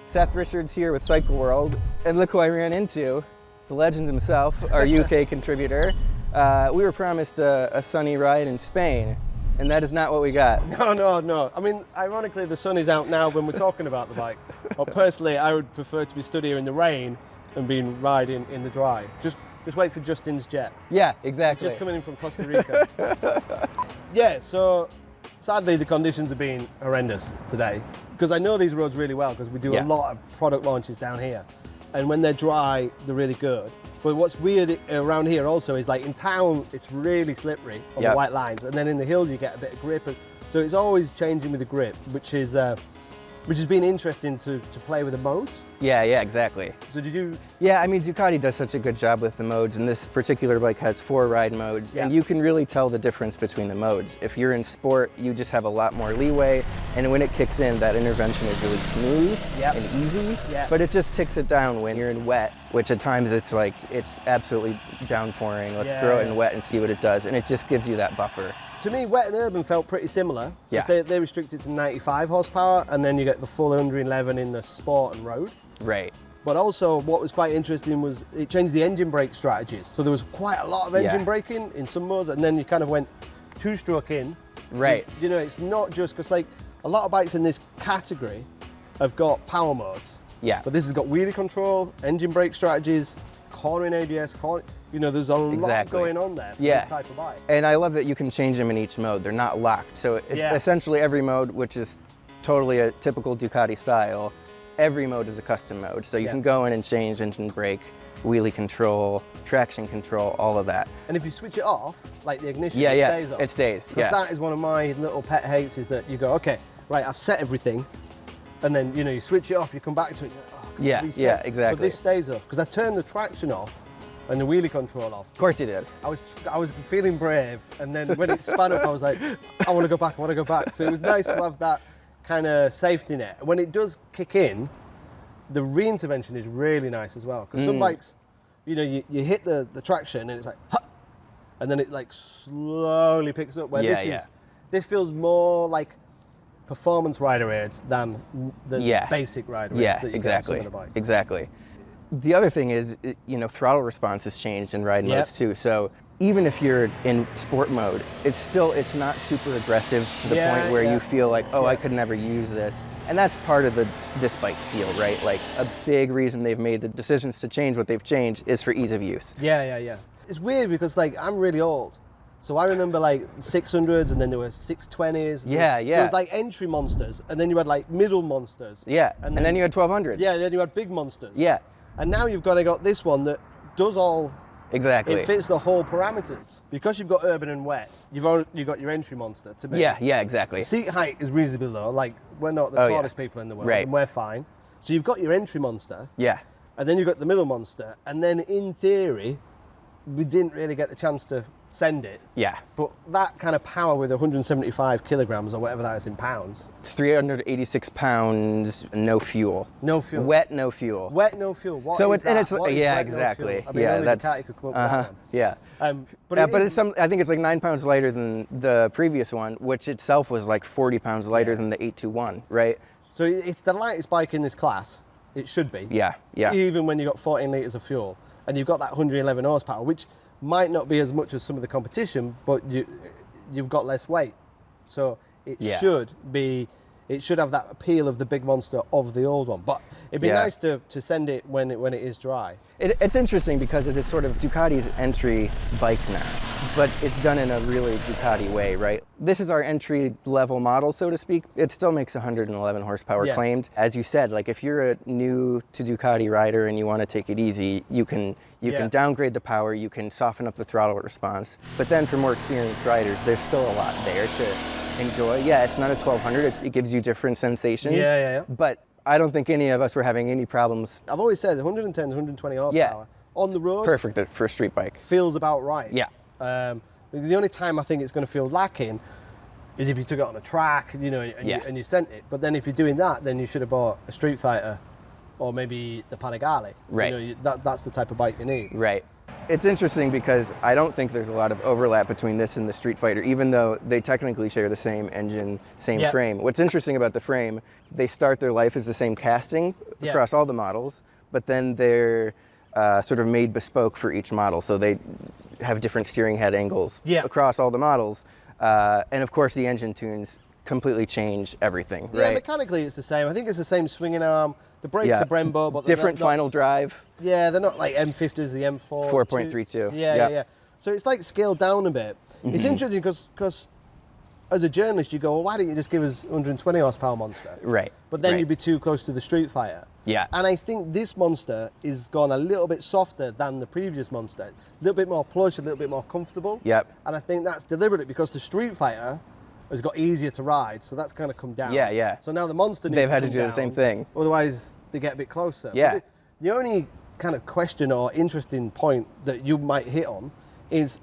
Seth Richards here with Cycle World, and look who I ran into, the legend himself, our UK contributor. We were promised a sunny ride in Spain, and that is not what we got. No. I mean, ironically, the sun is out now when we're talking about the bike. But personally, I would prefer to be stood here in the rain and being riding in the dry. Just wait for Justin's jet. Yeah, exactly. Just coming in from Costa Rica. Yeah, so sadly the conditions have been horrendous today, because I know these roads really well because we do a lot of product launches down here, and when they're dry they're really good. But what's weird around here also is, like, in town it's really slippery on the white lines, and then in the hills you get a bit of grip, and so it's always changing with the grip, which has been interesting to play with the modes. Yeah, exactly. So did you? Yeah, I mean, Ducati does such a good job with the modes, and this particular bike has 4 ride modes, and you can really tell the difference between the modes. If you're in sport, you just have a lot more leeway, and when it kicks in, that intervention is really smooth and easy, but it just ticks it down when you're in wet, which at times it's like, it's absolutely downpouring. Let's throw it in wet and see what it does, and it just gives you that buffer. To me, wet and urban felt pretty similar, because they restrict it to 95 horsepower, and then you get the full 111 in the sport and road. Right. But also, what was quite interesting was it changed the engine brake strategies. So there was quite a lot of engine braking in some modes, and then you kind of went 2-stroke in. Right. You know, it's not just, because like a lot of bikes in this category have got power modes. Yeah. But this has got wheelie control, engine brake strategies, cornering ABS, you know, there's a lot going on there for this type of bike. And I love that you can change them in each mode. They're not locked. So it's essentially every mode, which is totally a typical Ducati style, every mode is a custom mode. So you can go in and change engine brake, wheelie control, traction control, all of that. And if you switch it off, like the ignition, it stays off. It stays, Because that is one of my little pet hates, is that you go, okay, right, I've set everything, and then, you know, you switch it off, you come back to it, and you're like, oh, yeah, exactly. But this stays off, because I turned the traction off and the wheelie control off. Of course you did. I was feeling brave, and then when it spun up, I was like, I want to go back. So it was nice to have that kind of safety net. When it does kick in, the re-intervention is really nice as well, because some bikes, you know, you hit the traction and it's like, huh, and then it like slowly picks up, where this feels more like performance rider aids than the basic rider aids that you get on some of the bikes. Exactly. The other thing is, you know, throttle response has changed in ride modes too. So even if you're in sport mode, it's not super aggressive to the point where you feel like, oh, I could never use this. And that's part of this bike's deal, right? Like, a big reason they've made the decisions to change what they've changed is for ease of use. Yeah. It's weird because, like, I'm really old. So I remember, like, 600s, and then there were 620s. There was like entry monsters, and then you had like middle monsters. Yeah, and then you had 1200s. Yeah, then you had big monsters. Yeah. And now you've got this one that does all. Exactly. It fits the whole parameters. Because you've got urban and wet, you've got your entry monster to me. Yeah, exactly. Seat height is reasonably low. Like, we're not the tallest people in the world, and we're fine. So you've got your entry monster. Yeah. And then you've got the middle monster, and then in theory, we didn't really get the chance to send it. Yeah. But that kind of power with 175 kilograms, or whatever that is in pounds. It's 386 pounds, no fuel. No fuel. Wet, no fuel. Wet, no fuel. What is that? And it's what is yeah, wet, exactly. No fuel? I mean, yeah, only that's Ducati could come up with that one. Yeah. But it's I think it's like 9 pounds lighter than the previous one, which itself was like 40 pounds lighter than the 821, right? So it's the lightest bike in this class. It should be. Yeah. Even when you've got 14 litres of fuel, and you've got that 111 horsepower, which might not be as much as some of the competition, but you've got less weight. So it should have that appeal of the big monster of the old one. But it'd be nice to send it when it is dry. It's interesting because it is sort of Ducati's entry bike now, but it's done in a really Ducati way, right? This is our entry level model, so to speak. It still makes 111 horsepower claimed. As you said, like, if you're a new to Ducati rider and you want to take it easy, you can downgrade the power, you can soften up the throttle response. But then for more experienced riders, there's still a lot there to enjoy. Yeah, it's not a 1200, it gives you different sensations. Yeah. But I don't think any of us were having any problems. I've always said 110, 120 horsepower on the road. Perfect for a street bike. Feels about right. Yeah. The only time I think it's going to feel lacking is if you took it on a track, you know, and you sent it. But then if you're doing that, then you should have bought a Street Fighter or maybe the Panigale. Right. You know, that's the type of bike you need. Right. It's interesting because I don't think there's a lot of overlap between this and the Street Fighter, even though they technically share the same engine, same frame. What's interesting about the frame, they start their life as the same casting across all the models, but then they're sort of made bespoke for each model. So they have different steering head angles across all the models. And of course the engine tunes completely change everything, right? Yeah, mechanically it's the same. I think it's the same swinging arm. The brakes are Brembo, but different final drive. Yeah, they're not like M50s, the M4. 4.32. Yeah. So it's like scaled down a bit. It's interesting because as a journalist, you go, well, why don't you just give us 120 horsepower Monster? Right. But then you'd be too close to the Street Fighter. Yeah. And I think this Monster is gone a little bit softer than the previous Monster. A little bit more plush, a little bit more comfortable. Yep. And I think that's deliberate because the Street Fighter has got easier to ride, so that's kind of come down. Yeah. So now the Monster needs They've to had to come do the down, same thing. Otherwise, they get a bit closer. Yeah. But the only kind of question or interesting point that you might hit on is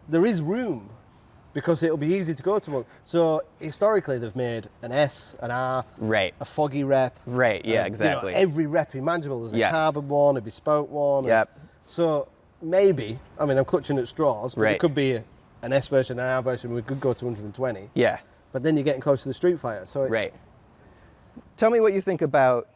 there is room because it'll be easy to go to one. So historically, they've made an S, an R, a foggy rep. Right, yeah, exactly. Every rep imaginable. There's a carbon one, a bespoke one. Yep. So maybe, I mean, I'm clutching at straws, but it could be an S version, an R version, we could go to 120. Yeah. But then you're getting close to the Street Fighter, so it's... Tell me what you think about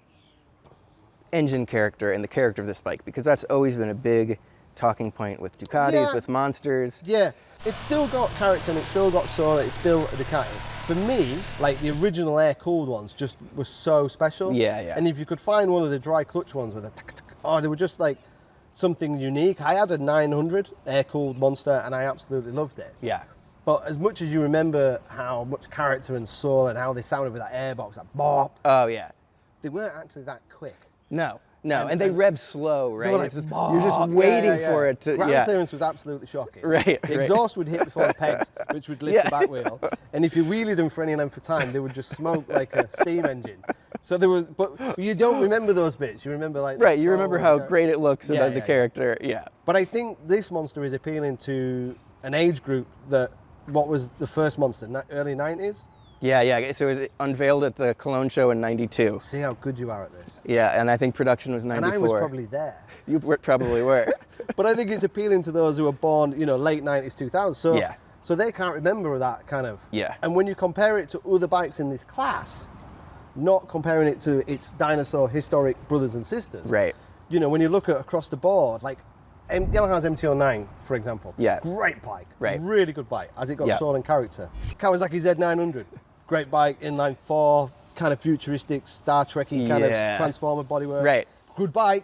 engine character and the character of this bike, because that's always been a big talking point with Ducatis, with Monsters. Yeah, it's still got character and it's still got soul, it's still a Ducati. For me, like the original air-cooled ones just were so special. Yeah. And if you could find one of the dry clutch ones with a they were just like something unique. I had a 900 air-cooled Monster and I absolutely loved it. Yeah. But as much as you remember how much character and soul and how they sounded with that airbox, that bop. Oh, yeah. They weren't actually that quick. No, and they rev slow, right? Like, you're just waiting for it to, Ground clearance was absolutely shocking. Right. The exhaust would hit before the pegs, which would lift the back wheel. And if you wheelied them for any length of time, they would just smoke like a steam engine. So there was, but you don't remember those bits. You remember like you remember how great it looks and the character. Yeah. But I think this Monster is appealing to an age group that what was the first Monster, early 90s. Yeah. So it was unveiled at the Cologne show in '92. See how good you are at this. Yeah, and I think production was '94. And I was probably there. You probably were. But I think it's appealing to those who were born, late 90s, 2000s. So they can't remember that kind of. Yeah. And when you compare it to other bikes in this class, not comparing it to its dinosaur historic brothers and sisters. Right. When you look at across the board, like Yamaha's MT-09, for example. Yeah. Great bike. Right. Really good bike, as it got soul and character. Kawasaki Z900. Great bike, inline 4, kind of futuristic, Star Trek-y kind of transformer bodywork. Right. Good bike.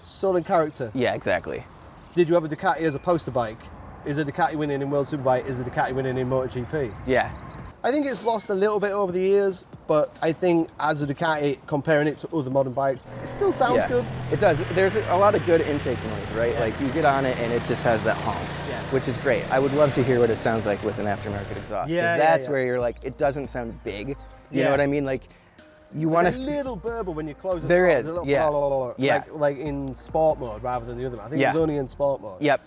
Soul and character. Yeah, exactly. Did you have a Ducati as a poster bike? Is a Ducati winning in World Superbike? Is a Ducati winning in MotoGP? Yeah. I think it's lost a little bit over the years, but I think as a Ducati, comparing it to other modern bikes, it still sounds good. It does. There's a lot of good intake noise, right? Like you get on it and it just has that honk, which is great. I would love to hear what it sounds like with an aftermarket exhaust, because that's where you're like, it doesn't sound big. You know what I mean? Like you want to. A little burble when you close it. There is, like in sport mode rather than the other one. I think it was only in sport mode. Yep.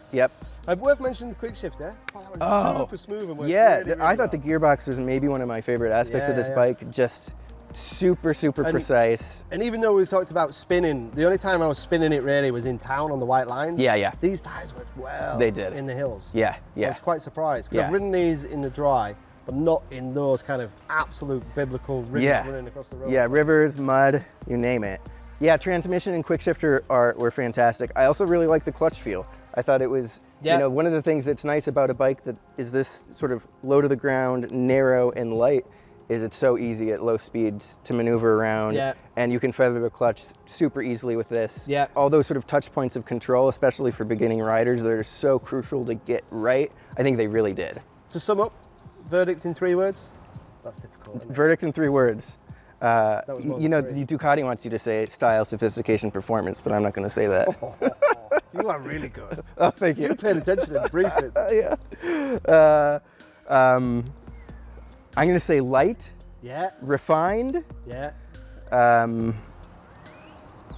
Worth mentioning the quick shifter. That was super smooth and worked really I thought the gearbox was maybe one of my favorite aspects of this bike. Just super precise. And even though we talked about spinning, the only time I was spinning it really was in town on the white lines. Yeah. These tires worked well. They did. In the hills. Yeah. I was quite surprised because I've ridden these in the dry, but not in those kind of absolute biblical rivers running across the road. Yeah, rivers, mud, you name it. Yeah, transmission and quick shifter were fantastic. I also really like the clutch feel. I thought it was, one of the things that's nice about a bike that is this sort of low to the ground, narrow and light, is it's so easy at low speeds to maneuver around, and you can feather the clutch super easily with this. Yeah. All those sort of touch points of control, especially for beginning riders, that are so crucial to get right, I think they really did. To sum up, verdict in 3 words? That's difficult, isn't it? Verdict in 3 words. The Ducati wants you to say style, sophistication, performance, but I'm not going to say that. You are really good. Oh, thank you. You paid attention in the briefing. I'm going to say light. Yeah. Refined. Yeah.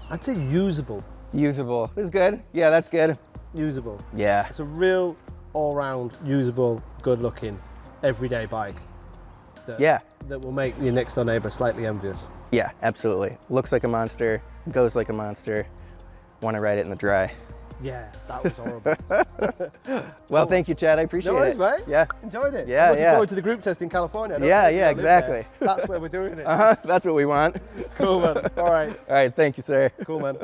I'd say usable. Usable is good. Yeah, that's good. Usable. Yeah. It's a real all-round, usable, good-looking, everyday bike. That will make your next door neighbour slightly envious. Yeah, absolutely. Looks like a monster, goes like a monster. Want to ride it in the dry. Yeah, that was horrible. Well, thank you, Chad. I appreciate No worries, it. mate. Yeah. Enjoyed it. Yeah, I'm looking yeah. forward to the group test in California. I don't Yeah, think yeah, I live there. exactly. That's where we're doing it. That's what we want. Cool, man. All right. All right, thank you, sir. Cool, man.